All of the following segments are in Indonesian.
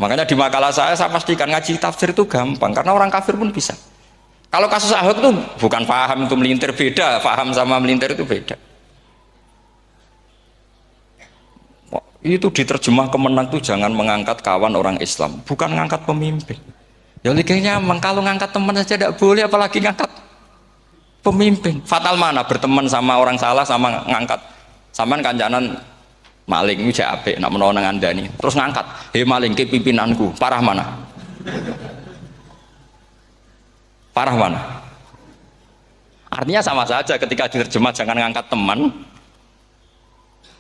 Makanya di makalah saya pastikan ngaji tafsir itu gampang karena orang kafir pun bisa. Kalau kasus Ahok itu bukan paham itu melintir, beda, paham sama melintir itu beda. Itu diterjemah kemenang tuh jangan mengangkat kawan orang Islam, bukan ngangkat pemimpin. Ya liganya kalau ngangkat teman saja tidak boleh, apalagi ngangkat pemimpin. Fatal mana berteman sama orang salah sama ngangkat. Saman kancanan maling itu apik nak menawa nang andani. Terus ngangkat, "Hei maling ke pimpinanku." Parah mana? Parah mana? Artinya sama saja ketika diterjemah jangan ngangkat teman.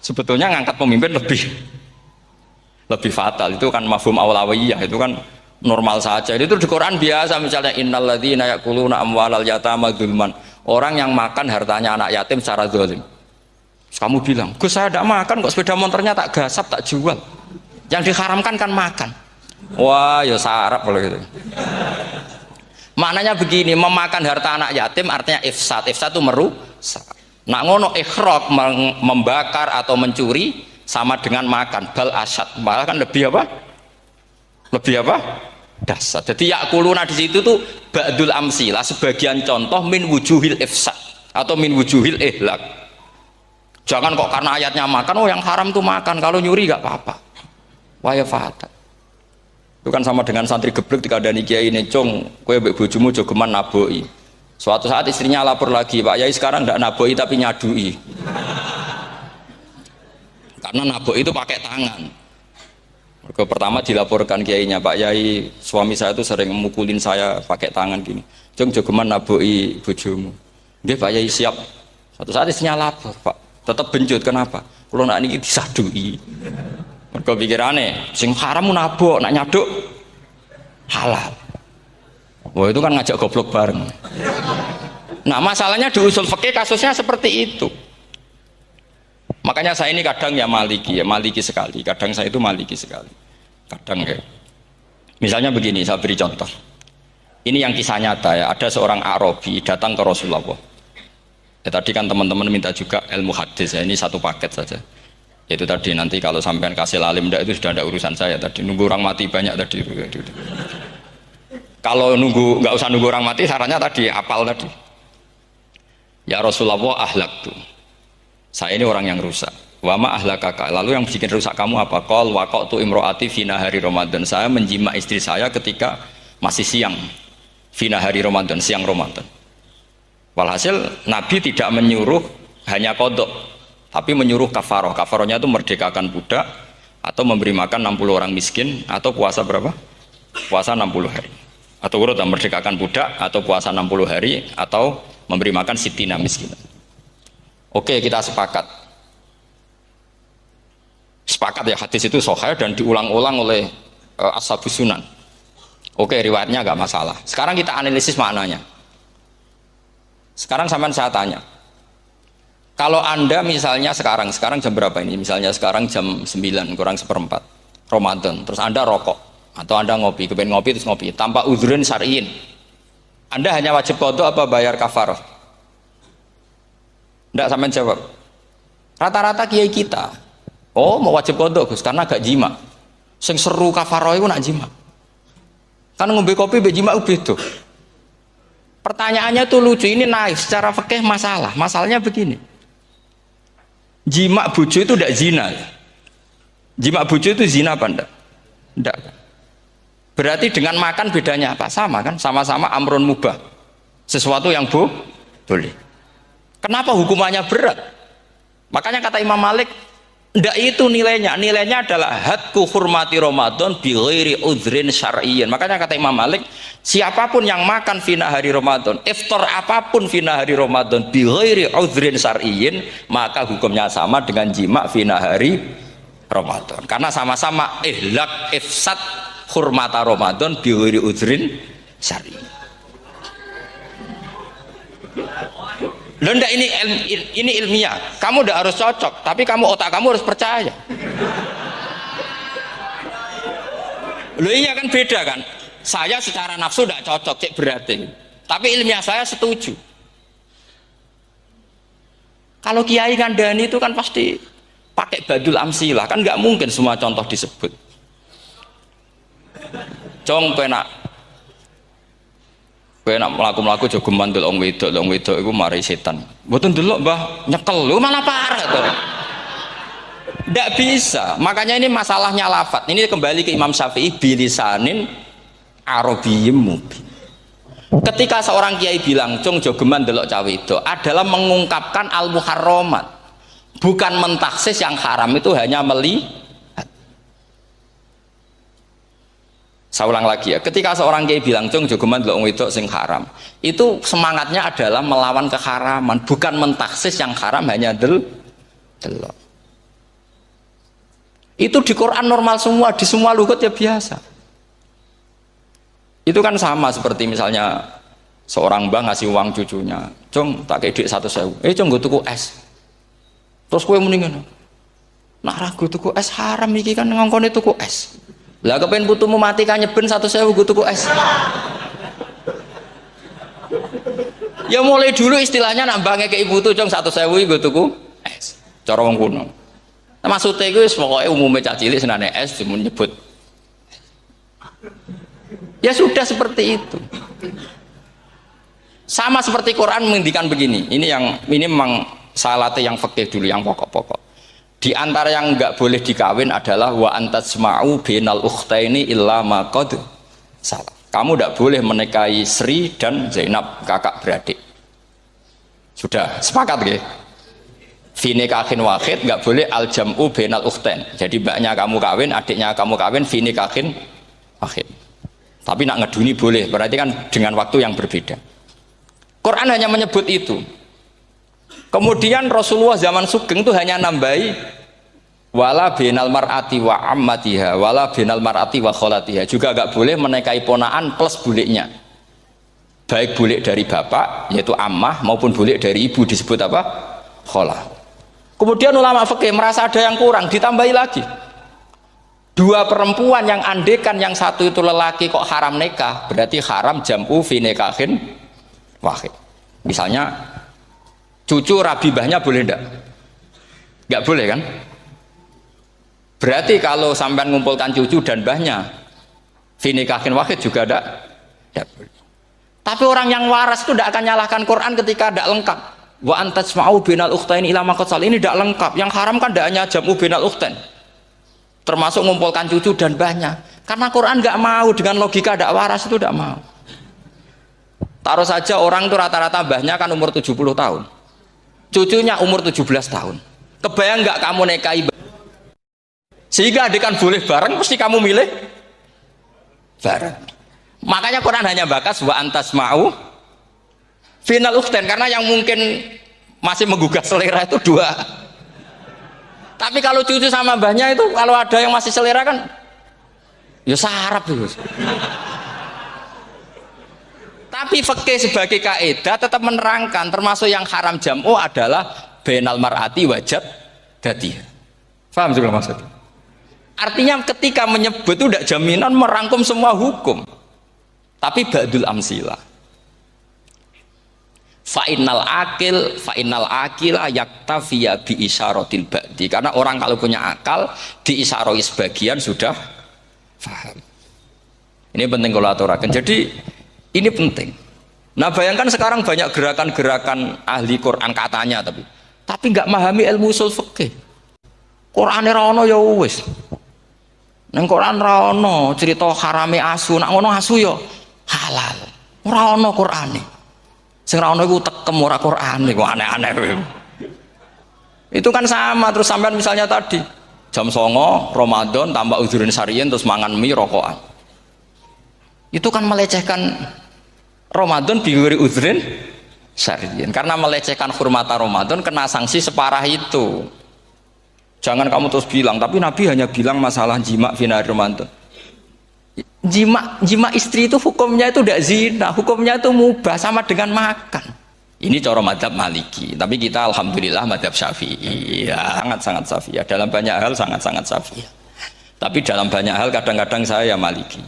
Sebetulnya ngangkat pemimpin lebih fatal. Itu kan mafhum awlawiyah, itu kan normal saja. Itu di Quran biasa, misalnya innalladzina ya'kuluna amwalal yatama dzulman. Orang yang makan hartanya anak yatim secara zalim. Kamu bilang, "Gus, saya tidak makan kok, sepeda motornya tak gasap, tak jual." Yang diharamkan kan makan. Wah, ya sarap kalau gitu. Maknanya begini, memakan harta anak yatim artinya ifsad. Ifsad itu merusak. Nak ngono ikhraq, membakar atau mencuri sama dengan makan. Bal asyad, malah kan lebih apa? Lebih apa? Dasar. Jadi yakuluna di situ tuh ba'dul amsilah, sebagian contoh min wujuhil ifsad atau min wujuhil ihlak. Jangan kok karena ayatnya makan, oh yang haram tuh makan, kalau nyuri gak apa-apa. Wah ya fatal. Itu kan sama dengan santri geblek ketika ada kiai ini, "Cong, kowe mbek bojomu jogeman naboi." Suatu saat istrinya lapor lagi, "Pak Yai sekarang tidak naboi tapi nyadui." Karena naboi itu pakai tangan. Mereka pertama dilaporkan kiainya, "Pak Yai, suami saya itu sering memukulin saya pakai tangan gini. Cong jogeman naboi bojomu." Dia, "Pak Yai siap." Suatu saat istrinya lapor, "Pak, tetap benjut, kenapa? Kalau nak ini disadui." Mereka pikirannya, sing haram nabok, nak nyaduk halal. Wah itu kan ngajak goblok bareng. Nah masalahnya di usul fikih kasusnya seperti itu. Makanya saya ini kadang ya maliki sekali. Kadang saya itu maliki sekali. Kadang ya. Misalnya begini, saya beri contoh. Ini yang kisah nyata ya. Ada seorang Arabi datang ke Rasulullah. Ya, tadi kan teman-teman minta juga ilmu hadis ya. Ini satu paket saja. Itu tadi nanti kalau sampean kasih alim ndak itu sudah ada urusan saya tadi, nunggu orang mati banyak tadi. Kalau nggak usah nunggu orang mati, sarannya tadi apal tadi. Ya Rasulullah, ahlak tuh. Saya ini orang yang rusak. Wa ma ahlakaka. Lalu yang bikin rusak kamu apa? Qol waqatu imroati fina hari Ramadan. Saya menjima istri saya ketika masih siang. Fina hari Ramadan, siang Ramadan. Walhasil Nabi tidak menyuruh hanya kodok, tapi menyuruh kafaroh. Kafarohnya itu merdekakan budak atau memberi makan 60 orang miskin atau puasa berapa? Puasa 60 hari. Atau urut merdekakan budak atau puasa 60 hari atau memberi makan sitina miskin. Oke, kita sepakat. Sepakat ya, hadis itu sahih dan diulang-ulang oleh Ashabus Sunan. Oke, riwayatnya enggak masalah. Sekarang kita analisis maknanya. Sekarang sampean saya tanya. Kalau Anda misalnya sekarang jam berapa ini? Misalnya sekarang jam 9 kurang seperempat Ramadan, terus Anda rokok atau Anda ngopi, kepengen ngopi terus ngopi tanpa udhrin syar'iin. Anda hanya wajib qadha apa bayar kafarah? Enggak, sampean jawab. Rata-rata kiai kita, oh mau wajib qadha Gus karena gak jima. Sing seru kafarah itu nak jima. Kan ngombe kopi mbek jima beda. Pertanyaannya tuh lucu, ini naif secara fikih masalah. Masalahnya begini. Jima bojo itu tidak zina. Jima bojo itu zina apa enggak? Enggak. Berarti dengan makan bedanya apa? Sama kan? Sama-sama amrun mubah. Sesuatu yang boleh. Kenapa hukumannya berat? Makanya kata Imam Malik, enggak itu nilainya. Nilainya adalah hadku hurmati Ramadan bi ghairi udhrin syar'iyyin. Makanya kata Imam Malik, siapapun yang makan fina hari Ramadan, iftar apapun fina hari Ramadan bi ghairi udhrin syar'iyyin, maka hukumnya sama dengan jima fina hari Ramadan. Karena sama-sama ihlak ifsad hurmata Ramadan bi ghairi udhrin syar'iyyin. Loh enggak, ini ilmiah. Kamu udah harus cocok, tapi otak kamu harus percaya. Loh iya kan beda kan? Saya secara nafsu tidak cocok, cek berarti. Tapi ilmiah saya setuju. Kalau Kiai Kandani itu kan pasti pakai badul amsilah, kan nggak mungkin semua contoh disebut. Cong kowe nak mlaku-mlaku aja geman ndelok wong wedok iku mari setan. Mboten ndelok Mbah, nyekel. Lho malah parah to. Ndak bisa. Makanya ini masalahnya lafat. Ini kembali ke Imam Syafi'i bilisanin arabiyyim mubin. Ketika seorang kiai bilang cung jogeman delok cawe itu adalah mengungkapkan al-muharramat, bukan mentaksis yang haram itu hanya melihat. Saya ulang lagi ya, ketika seorang kiai bilang cung jogeman delok wedok sing haram, itu semangatnya adalah melawan keharaman, bukan mentaksis yang haram hanya delok. Itu di Quran normal semua, di semua lugat ya biasa. Itu kan sama seperti misalnya seorang mbah ngasih uang cucunya, cung tak kayak duit 100.000, cung gue tuku es, terus gue mendingan nak ragu tuku es haram iki kan ngongkone tuku es lah kepen putumu mati kan nyeben 100.000 gue tuku es. Ya mulai dulu istilahnya nak mbah ngekei putu cung 100.000 gue tuku es cara wong kuno. Nah, maksudnya gue pokoknya umumnya cacilik senane es cuma nyebut. Ya sudah seperti itu. Sama seperti Quran menghentikan begini. Ini memang salate yang fikih dulu, yang pokok-pokok. Di antara yang enggak boleh dikawin adalah wa antasma'u bainal ukhtaini illa ma qad salah. Kamu enggak boleh menikahi Sri dan Zainab, kakak beradik. Sudah sepakat nggih? Fi nikahin wahid enggak boleh al jam'u bainal ukhtain. Jadi mbaknya kamu kawin, adiknya kamu kawin fi nikahin wahid. Tapi nak ngeduni boleh, berarti kan dengan waktu yang berbeda. Quran hanya menyebut itu. Kemudian Rasulullah zaman Sugeng itu hanya nambahi wala binal mar'ati wa ammatiha wala binal mar'ati wa kholatiha, juga agak boleh menikahi ponaan plus buliknya, baik bulik dari bapak yaitu ammah maupun bulik dari ibu disebut apa? Kholah. Kemudian ulama fikih merasa ada yang kurang, ditambahi lagi. Dua perempuan yang andekan yang satu itu lelaki kok haram nikah, berarti haram jam'u fi nikahin wahid. Misalnya cucu rabibahnya boleh enggak? Enggak boleh kan? Berarti kalau sampean ngumpulkan cucu dan bahnya fi nikahin wahid juga enggak boleh. Tapi orang yang waras itu tidak akan nyalahkan Quran ketika tidak lengkap. Wa antasma'u bainal ukhtain ila ma qad sal, ini tidak lengkap. Yang haram kan tidak hanya jam'u bainal ukhtain, termasuk mengumpulkan cucu dan banyak, karena Quran nggak mau dengan logika tidak waras itu, tidak mau. Taruh saja orang itu rata-rata mbahnya kan umur 70 tahun, cucunya umur 17 tahun, kebayang nggak kamu nikahi sehingga adik kan boleh bareng, mesti kamu milih bareng. Makanya Quran hanya bakas wa antasma'u final ukhtain, karena yang mungkin masih menggugah selera itu dua. Tapi kalau cucu sama mbahnya itu kalau ada yang masih selera kan ya sarap itu. Tapi fikih sebagai kaidah tetap menerangkan termasuk yang haram jam'u adalah bainal mar'ati wajad datiha. Paham juga maksudnya? Artinya ketika menyebut itu tidak jaminan merangkum semua hukum, tapi ba'dul amsilah. Fa'innal akila yaktafiya bi isyaratil ba'di, karena orang kalau punya akal diisyaroi sebagian sudah paham. Ini penting kalau aturakan. Jadi ini penting. Nah bayangkan sekarang banyak gerakan-gerakan ahli Quran katanya, tapi nggak memahami ilmu usul fikih. Quran ora ono ya wis. Nang Quran ora ono cerita harame asu, nak ngono asu ya halal. Ora ono Qurane. Sing ra ono iku tekem ora Quran iku aneh-aneh. Itu kan sama terus sampean misalnya tadi jam 09.00 Ramadan tambah uzurin sariyen terus mangan mie rokokan. Itu kan melecehkan Ramadan biguri uzurin sariyen. Karena melecehkan hurmata Ramadan kena sanksi separah itu. Jangan kamu terus bilang, tapi Nabi hanya bilang masalah jima final Ramadan. Jima istri itu hukumnya itu tidak zina, hukumnya itu mubah sama dengan makan. Ini cara madhab Maliki, tapi kita alhamdulillah madhab Syafi'i, ya, sangat-sangat Syafi'i. Dalam banyak hal sangat-sangat Syafi'i. Tapi dalam banyak hal kadang-kadang saya Maliki.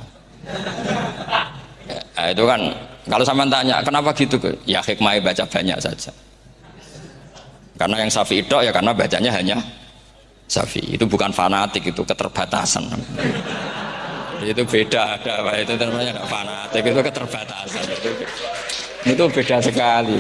Ya, itu kan kalau sampean tanya kenapa gitu, ya hikmahnya baca banyak saja. Karena yang Syafi'i itu ya karena bacanya hanya Syafi'i, itu bukan fanatik, itu keterbatasan. Itu beda, ada itu namanya ada fanatik, itu keterbatasan itu beda sekali.